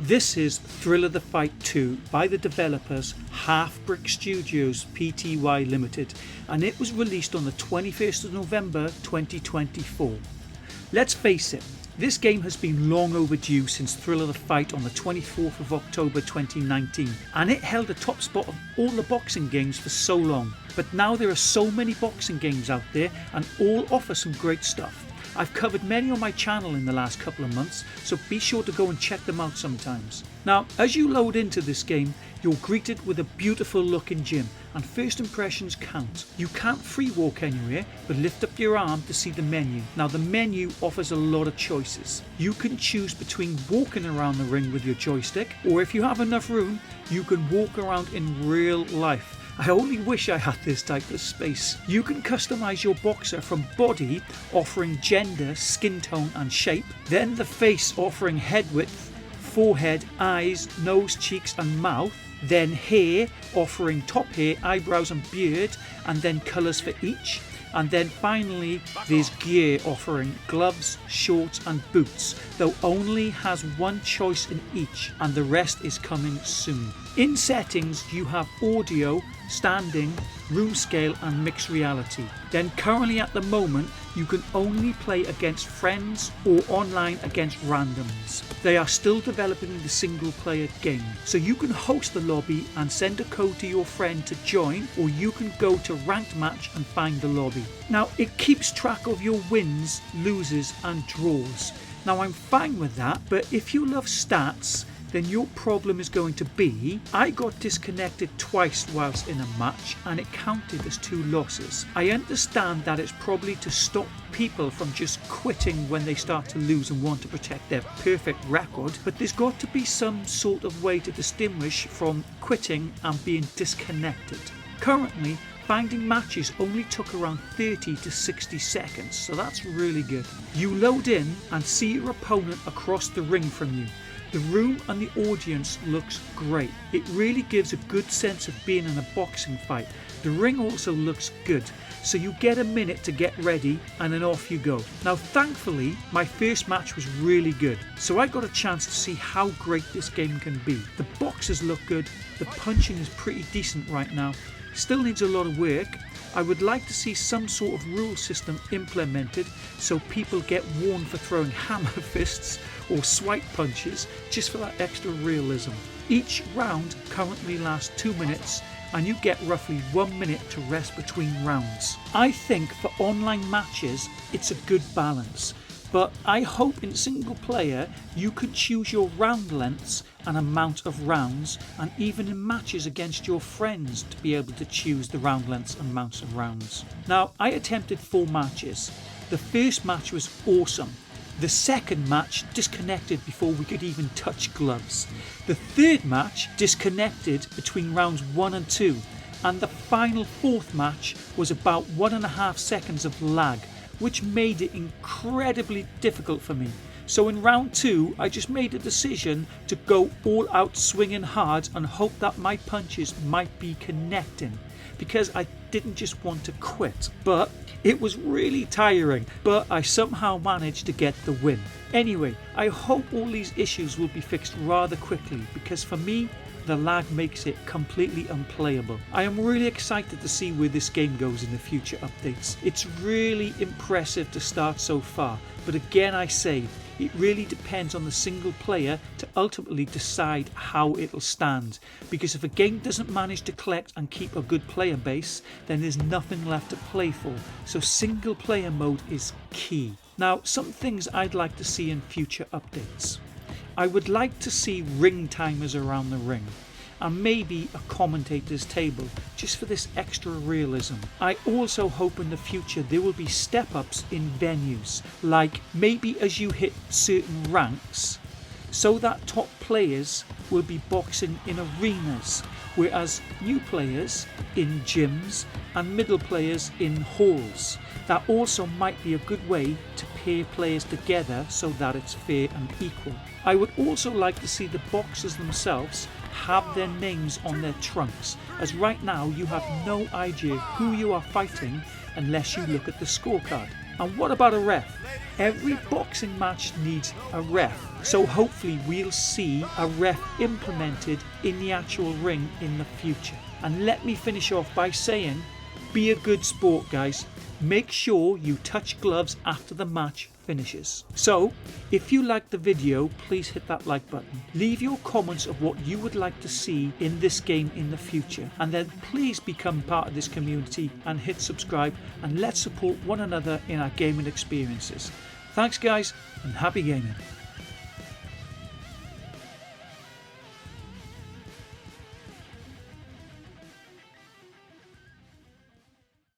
This is Thrill of the Fight 2 by the developers Half Brick Studios Pty Limited, and it was released on the 21st of November 2024. Let's face it, this game has been long overdue since Thrill of the Fight on the 24th of October 2019, and it held the top spot of all the boxing games for so long. But now there are so many boxing games out there and all offer some great stuff. I've covered many on my channel in the last couple of months, so be sure to go and check them out sometimes. Now, as you load into this game, you're greeted with a beautiful looking gym, and first impressions count. You can't free walk anywhere, but lift up your arm to see the menu. Now, the menu offers a lot of choices. You can choose between walking around the ring with your joystick, or if you have enough room, you can walk around in real life. I only wish I had this type of space. You can customise your boxer from body, offering gender, skin tone and shape, then the face offering head width, forehead, eyes, nose, cheeks and mouth, then hair offering top hair, eyebrows and beard, and then colours for each. And then finally there's gear offering gloves, shorts and boots, though only has one choice in each and the rest is coming soon. In settings you have audio, standing, room scale and mixed reality. Then currently at the moment you can only play against friends or online against randoms. They are still developing the single player game, so you can host the lobby and send a code to your friend to join, or you can go to ranked match and find the lobby. Now it keeps track of your wins, loses and draws. Now I'm fine with that, but if you love stats, then your problem is going to be, I got disconnected twice whilst in a match and it counted as 2 losses. I understand that it's probably to stop people from just quitting when they start to lose and want to protect their perfect record, but there's got to be some sort of way to distinguish from quitting and being disconnected. Currently, finding matches only took around 30 to 60 seconds, so that's really good. You load in and see your opponent across the ring from you. The room and the audience looks great. It really gives a good sense of being in a boxing fight. The ring also looks good, so you get a minute to get ready and then off you go. Now thankfully my first match was really good, so I got a chance to see how great this game can be. The boxes look good, the punching is pretty decent right now. Still needs a lot of work. I would like to see some sort of rule system implemented so people get warned for throwing hammer fists or swipe punches just for that extra realism. Each round currently lasts 2 minutes and you get roughly 1 minute to rest between rounds. I think for online matches it's a good balance, but I hope in single player you could choose your round lengths and amount of rounds, and even in matches against your friends to be able to choose the round lengths and amounts of rounds. Now I attempted 4 matches. The first match was awesome. The second match disconnected before we could even touch gloves. The third match disconnected between rounds 1 and 2, and the final 4th match was about 1.5 seconds of lag, which made it incredibly difficult for me. So in round 2 I just made a decision to go all out swinging hard and hope that my punches might be connecting, because I didn't just want to quit. But it was really tiring, but I somehow managed to get the win. Anyway, I hope all these issues will be fixed rather quickly, because for me the lag makes it completely unplayable. I am really excited to see where this game goes in the future updates. It's really impressive to start so far, but again I say, it really depends on the single player to ultimately decide how it'll stand, because if a game doesn't manage to collect and keep a good player base, then there's nothing left to play for. So single player mode is key. Now some things I'd like to see in future updates. I would like to see ring timers around the ring, and maybe a commentator's table just for this extra realism. I also hope in the future there will be step ups in venues, like maybe as you hit certain ranks, so that top players will be boxing in arenas, whereas new players in gyms and middle players in halls. That also might be a good way to pair players together so that it's fair and equal. I would also like to see the boxers themselves have their names on their trunks, as right now you have no idea who you are fighting unless you look at the scorecard. And what about a ref? Every boxing match needs a ref, so hopefully we'll see a ref implemented in the actual ring in the future. And let me finish off by saying, be a good sport, guys. Make sure you touch gloves after the match finishes. So, if you liked the video, please hit that like button. Leave your comments of what you would like to see in this game in the future. And then please become part of this community and hit subscribe, and let's support one another in our gaming experiences. Thanks guys, and happy gaming.